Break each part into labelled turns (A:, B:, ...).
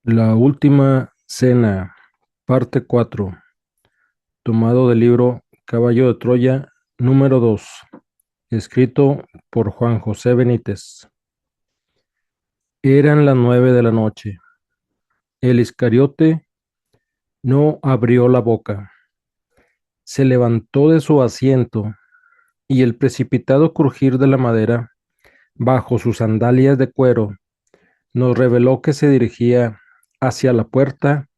A: La última cena, parte 4, tomado del libro Caballo de Troya, número 2, escrito por Juan José Benítez. Eran las 9 de la noche. El Iscariote no abrió la boca. Se levantó de su asiento y el precipitado crujir de la madera bajo sus sandalias de cuero nos reveló que se dirigía hacia la puerta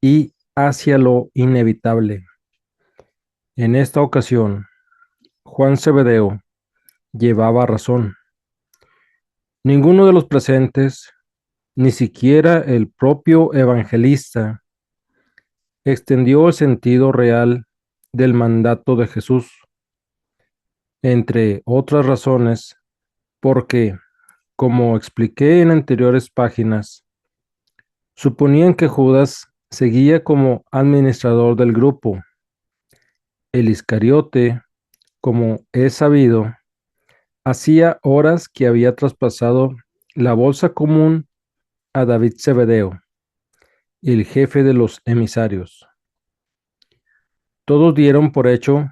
A: y hacia lo inevitable. En esta ocasión, Juan Zebedeo llevaba razón. Ninguno de los presentes, ni siquiera el propio evangelista, extendió el sentido real del mandato de Jesús, entre otras razones, porque, como expliqué en anteriores páginas, suponían que Judas seguía como administrador del grupo. El Iscariote, como es sabido, hacía horas que había traspasado la bolsa común a David Zebedeo, el jefe de los emisarios. Todos dieron por hecho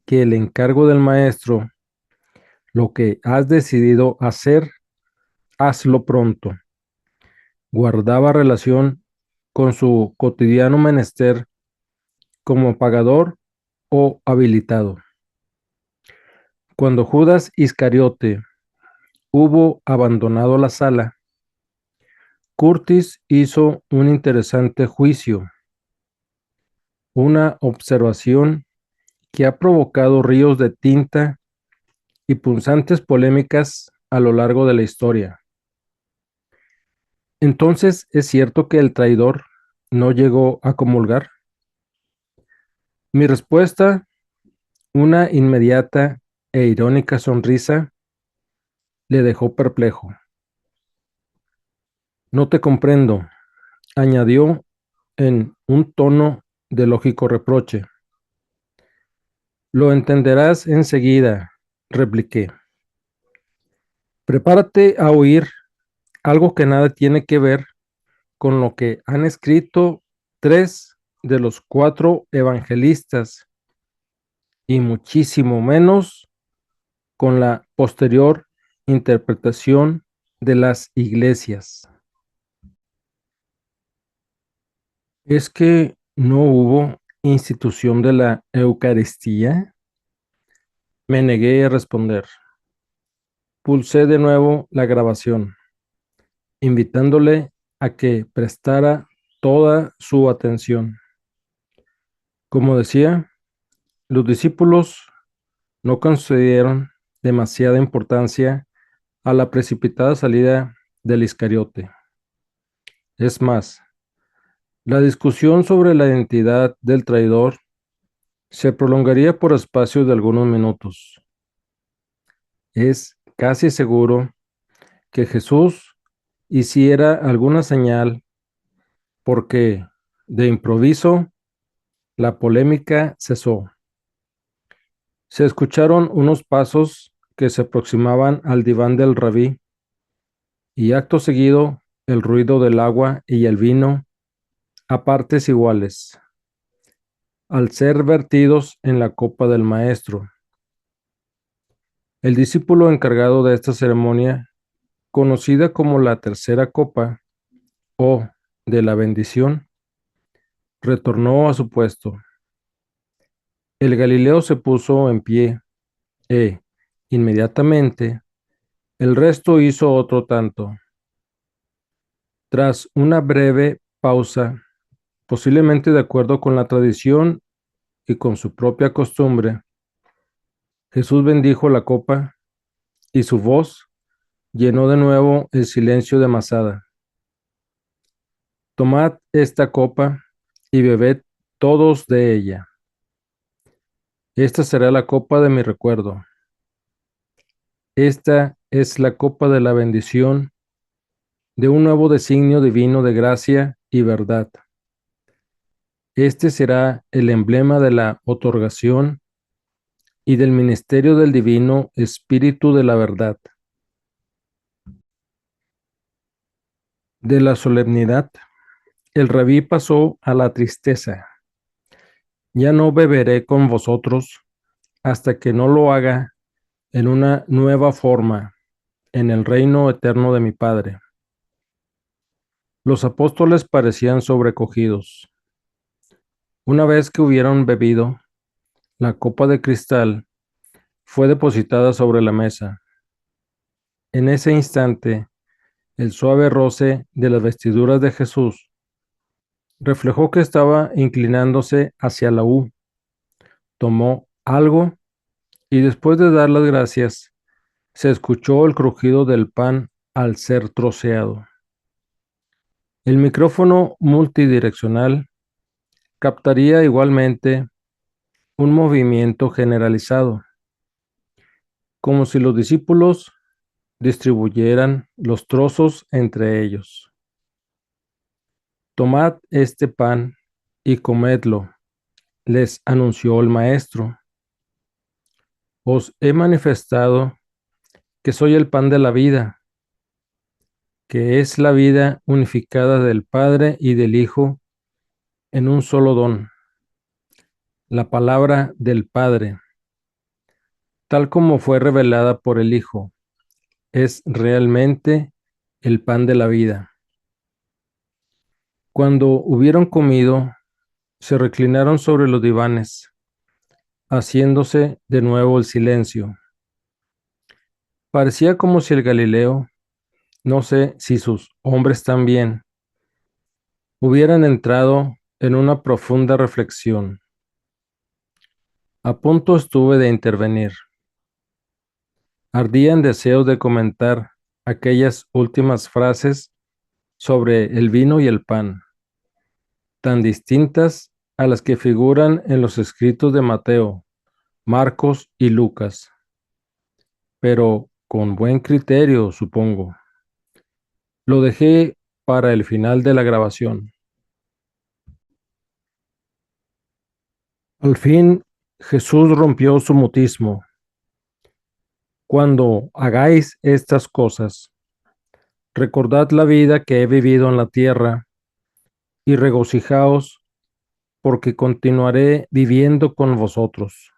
A: que el encargo del maestro, lo que has decidido hacer, hazlo pronto, guardaba relación con su cotidiano menester como pagador o habilitado. Cuando Judas Iscariote hubo abandonado la sala, Curtis hizo un interesante juicio, una observación que ha provocado ríos de tinta y punzantes polémicas a lo largo de la historia. Entonces, ¿es cierto que el traidor no llegó a comulgar? Mi respuesta, una inmediata e irónica sonrisa, le dejó perplejo. No te comprendo, añadió en un tono de lógico reproche. Lo entenderás enseguida, repliqué. Prepárate a oír algo que nada tiene que ver con lo que han escrito tres de los cuatro evangelistas y muchísimo menos con la posterior interpretación de las iglesias. ¿Es que no hubo institución de la Eucaristía? Me negué a responder. Pulsé de nuevo la grabación, invitándole a que prestara toda su atención. Como decía, los discípulos no concedieron demasiada importancia a la precipitada salida del Iscariote. Es más, la discusión sobre la identidad del traidor se prolongaría por espacio de algunos minutos. Es casi seguro que Jesús hiciera alguna señal porque, de improviso, la polémica cesó. Se escucharon unos pasos que se aproximaban al diván del rabí y acto seguido el ruido del agua y el vino a partes iguales, al ser vertidos en la copa del maestro. El discípulo encargado de esta ceremonia, conocida como la tercera copa o de la bendición, retornó a su puesto. El Galileo se puso en pie e, inmediatamente, el resto hizo otro tanto. Tras una breve pausa, posiblemente de acuerdo con la tradición y con su propia costumbre, Jesús bendijo la copa y su voz llenó de nuevo el silencio de Masada. Tomad esta copa y bebed todos de ella. Esta será la copa de mi recuerdo. Esta es la copa de la bendición de un nuevo designio divino de gracia y verdad. Este será el emblema de la otorgación y del ministerio del divino Espíritu de la verdad, de la solemnidad el rabí pasó a la tristeza. Ya no beberé con vosotros hasta que no lo haga en una nueva forma en el reino eterno de mi Padre. Los apóstoles parecían sobrecogidos. Una vez que hubieron bebido, la copa de cristal fue depositada sobre la mesa. En ese instante, el suave roce de las vestiduras de Jesús reflejó que estaba inclinándose hacia la U. Tomó algo y después de dar las gracias, se escuchó el crujido del pan al ser troceado. El micrófono multidireccional captaría igualmente un movimiento generalizado, como si los discípulos distribuyeran los trozos entre ellos. Tomad este pan y comedlo, les anunció el maestro. Os he manifestado que soy el pan de la vida, que es la vida unificada del Padre y del Hijo en un solo don, la palabra del Padre, tal como fue revelada por el Hijo, es realmente el pan de la vida. Cuando hubieron comido, se reclinaron sobre los divanes, haciéndose de nuevo el silencio. Parecía como si el Galileo, no sé si sus hombres también, hubieran entrado en una profunda reflexión. A punto estuve de intervenir. Ardía en deseos de comentar aquellas últimas frases sobre el vino y el pan, tan distintas a las que figuran en los escritos de Mateo, Marcos y Lucas, pero con buen criterio, supongo. Lo dejé para el final de la grabación. Al fin, Jesús rompió su mutismo. Cuando hagáis estas cosas, recordad la vida que he vivido en la tierra y regocijaos porque continuaré viviendo con vosotros.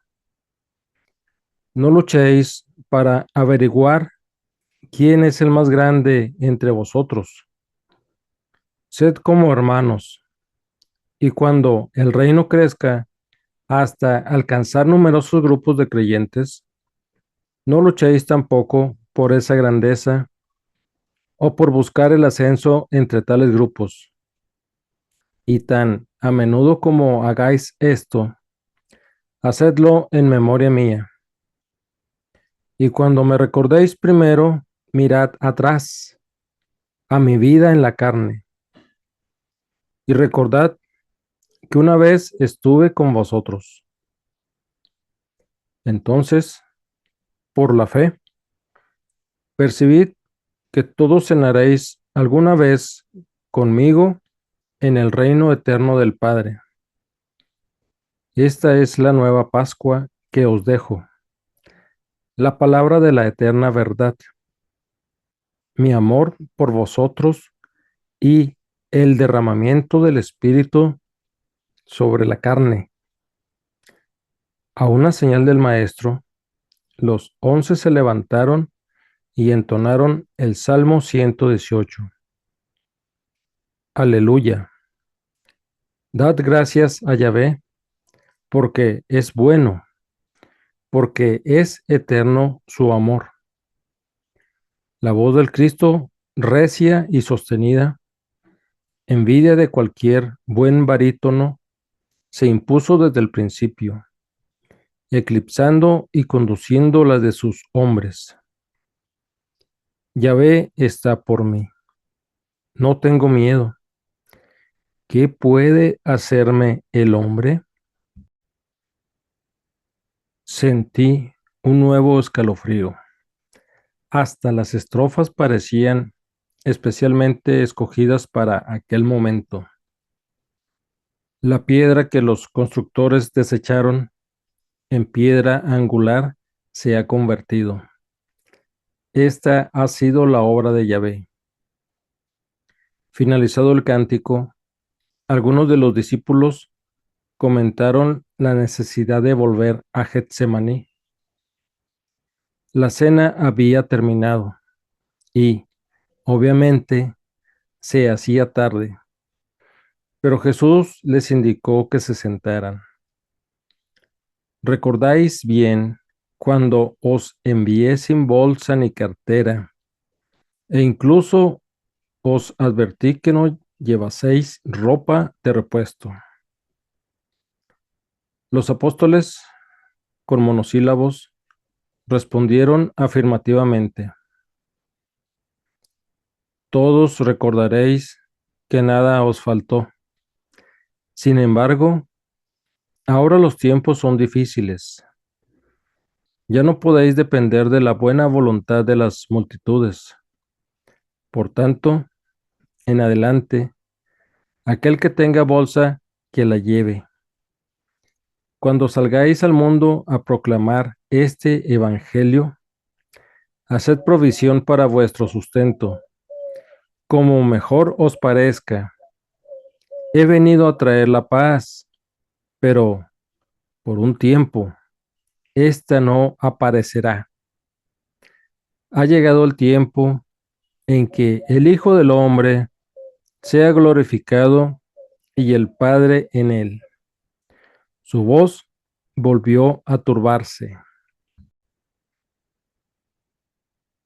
A: No luchéis para averiguar quién es el más grande entre vosotros. Sed como hermanos, y cuando el reino crezca hasta alcanzar numerosos grupos de creyentes, no luchéis tampoco por esa grandeza o por buscar el ascenso entre tales grupos. Y tan a menudo como hagáis esto, hacedlo en memoria mía. Y cuando me recordéis primero, mirad atrás, a mi vida en la carne, y recordad que una vez estuve con vosotros. Entonces, por la fe, percibid que todos cenaréis alguna vez conmigo en el reino eterno del Padre. Esta es la nueva Pascua que os dejo, la palabra de la eterna verdad, mi amor por vosotros y el derramamiento del Espíritu sobre la carne. A una señal del Maestro, los 11 se levantaron y entonaron el Salmo 118. Aleluya. Dad gracias a Yahvé, porque es bueno, porque es eterno su amor. La voz del Cristo, recia y sostenida, envidia de cualquier buen barítono, se impuso desde el principio, eclipsando y conduciendo las de sus hombres. Yahvé está por mí. No tengo miedo. ¿Qué puede hacerme el hombre? Sentí un nuevo escalofrío. Hasta las estrofas parecían especialmente escogidas para aquel momento. La piedra que los constructores desecharon en piedra angular se ha convertido. Esta ha sido la obra de Yahvé. Finalizado el cántico, Algunos de los discípulos comentaron la necesidad de volver a Getsemaní. La cena había terminado y, obviamente, se hacía tarde, pero Jesús les indicó que se sentaran. ¿Recordáis bien cuando os envié sin bolsa ni cartera e incluso os advertí que no llevaseis ropa de repuesto? Los apóstoles, con monosílabos, respondieron afirmativamente. Todos recordaréis que nada os faltó. Sin embargo, ahora los tiempos son difíciles. Ya no podéis depender de la buena voluntad de las multitudes. Por tanto, en adelante, aquel que tenga bolsa, que la lleve. Cuando salgáis al mundo a proclamar este evangelio, haced provisión para vuestro sustento, como mejor os parezca. He venido a traer la paz, pero por un tiempo, esta no aparecerá. Ha llegado el tiempo en que el Hijo del Hombre sea glorificado y el Padre en él. Su voz volvió a turbarse.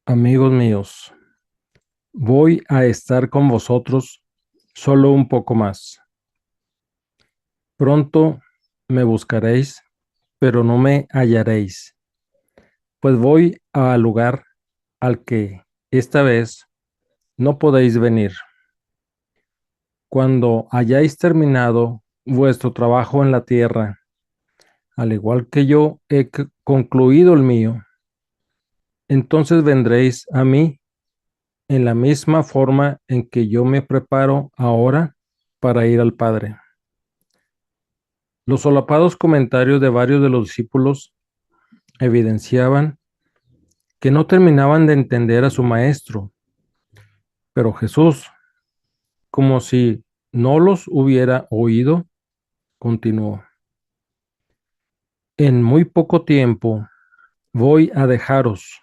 A: Amigos míos, voy a estar con vosotros solo un poco más. Pronto me buscaréis, pero no me hallaréis, pues voy al lugar al que esta vez no podéis venir. Cuando hayáis terminado vuestro trabajo en la tierra, al igual que yo he concluido el mío, entonces vendréis a mí en la misma forma en que yo me preparo ahora para ir al Padre. Los solapados comentarios de varios de los discípulos evidenciaban que no terminaban de entender a su maestro, pero Jesús, como si no los hubiera oído, continuó. En muy poco tiempo voy a dejaros.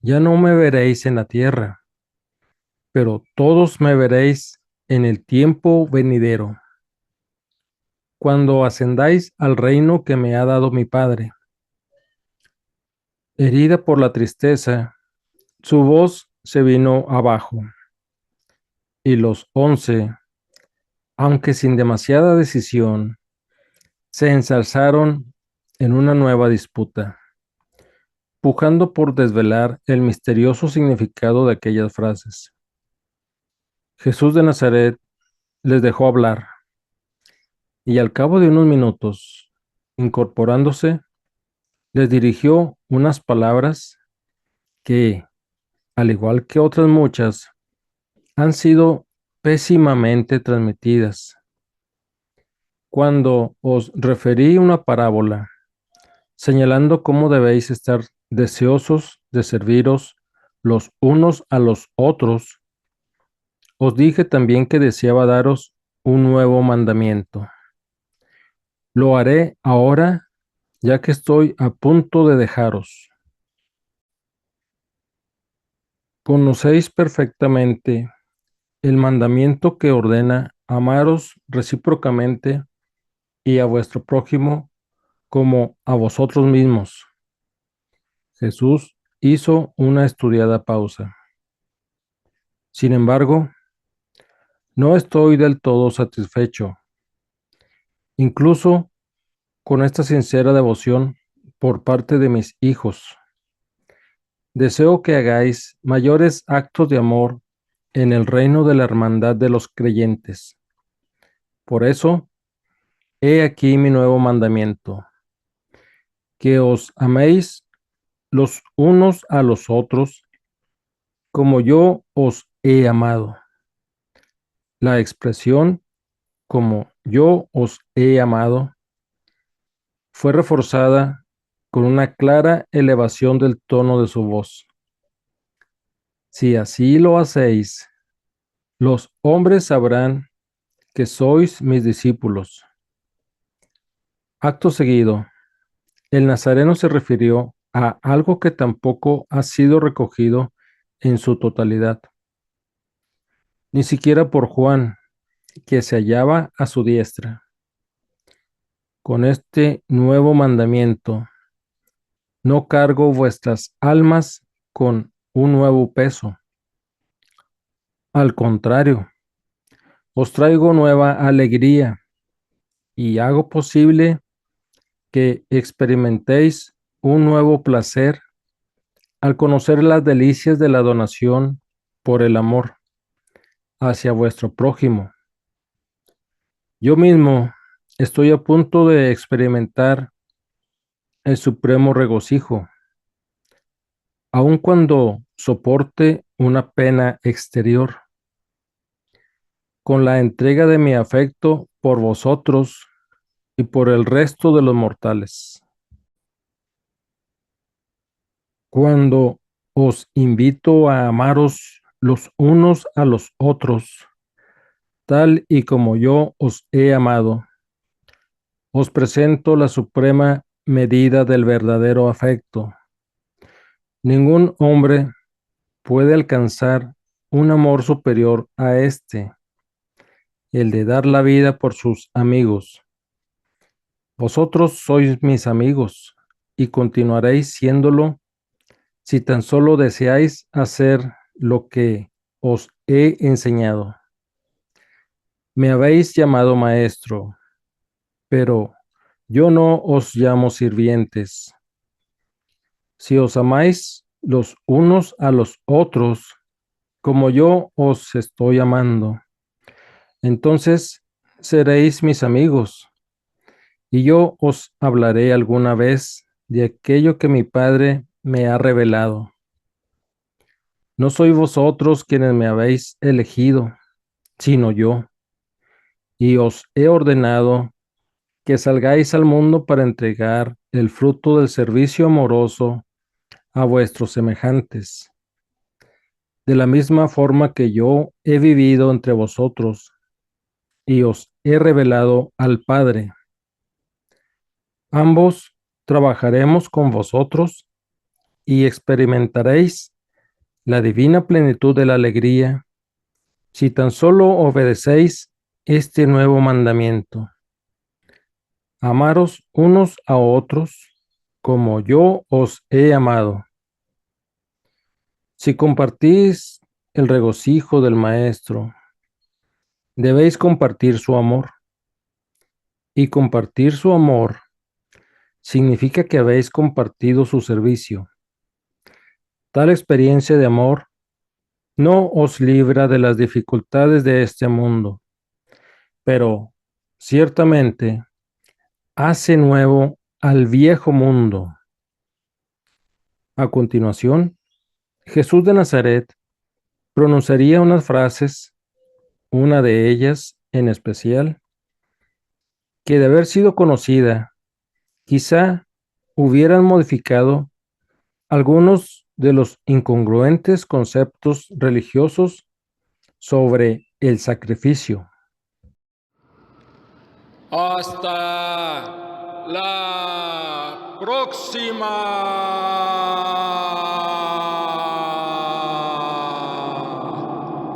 A: Ya no me veréis en la tierra, pero todos me veréis en el tiempo venidero, cuando ascendáis al reino que me ha dado mi Padre. Herida por la tristeza, su voz se vino abajo, y los 11, aunque sin demasiada decisión, se ensalzaron en una nueva disputa, pujando por desvelar el misterioso significado de aquellas frases. Jesús de Nazaret les dejó hablar, y al cabo de unos minutos, incorporándose, les dirigió unas palabras que, al igual que otras muchas, han sido pésimamente transmitidas. Cuando os referí una parábola, señalando cómo debéis estar deseosos de serviros los unos a los otros, os dije también que deseaba daros un nuevo mandamiento. Lo haré ahora, ya que estoy a punto de dejaros. Conocéis perfectamente el mandamiento que ordena amaros recíprocamente y a vuestro prójimo como a vosotros mismos. Jesús hizo una estudiada pausa. Sin embargo, no estoy del todo satisfecho, incluso con esta sincera devoción por parte de mis hijos. Deseo que hagáis mayores actos de amor en el reino de la hermandad de los creyentes. Por eso, he aquí mi nuevo mandamiento, que os améis los unos a los otros como yo os he amado. La expresión como yo os he amado fue reforzada con una clara elevación del tono de su voz. Si así lo hacéis, los hombres sabrán que sois mis discípulos. Acto seguido, el Nazareno se refirió a algo que tampoco ha sido recogido en su totalidad, ni siquiera por Juan, que se hallaba a su diestra. Con este nuevo mandamiento, no cargo vuestras almas con un nuevo peso. Al contrario, os traigo nueva alegría y hago posible que experimentéis un nuevo placer al conocer las delicias de la donación por el amor hacia vuestro prójimo. Yo mismo estoy a punto de experimentar el supremo regocijo, aun cuando soporte una pena exterior, con la entrega de mi afecto por vosotros y por el resto de los mortales. Cuando os invito a amaros los unos a los otros, tal y como yo os he amado, os presento la suprema medida del verdadero afecto. Ningún hombre puede alcanzar un amor superior a este, el de dar la vida por sus amigos. Vosotros sois mis amigos y continuaréis siéndolo si tan solo deseáis hacer lo que os he enseñado. Me habéis llamado maestro, pero yo no os llamo sirvientes. Si os amáis los unos a los otros, como yo os estoy amando, entonces seréis mis amigos, y yo os hablaré alguna vez de aquello que mi Padre me ha revelado. No sois vosotros quienes me habéis elegido, sino yo, y os he ordenado que salgáis al mundo para entregar el fruto del servicio amoroso a vuestros semejantes, de la misma forma que yo he vivido entre vosotros y os he revelado al Padre. Ambos trabajaremos con vosotros y experimentaréis la divina plenitud de la alegría si tan solo obedecéis este nuevo mandamiento. Amaros unos a otros como yo os he amado. Si compartís el regocijo del Maestro, debéis compartir su amor. Y compartir su amor significa que habéis compartido su servicio. Tal experiencia de amor no os libra de las dificultades de este mundo, pero ciertamente hace nuevo al viejo mundo. A continuación, Jesús de Nazaret pronunciaría unas frases, una de ellas en especial, que de haber sido conocida, quizá hubieran modificado algunos de los incongruentes conceptos religiosos sobre el sacrificio.
B: Hasta la próxima.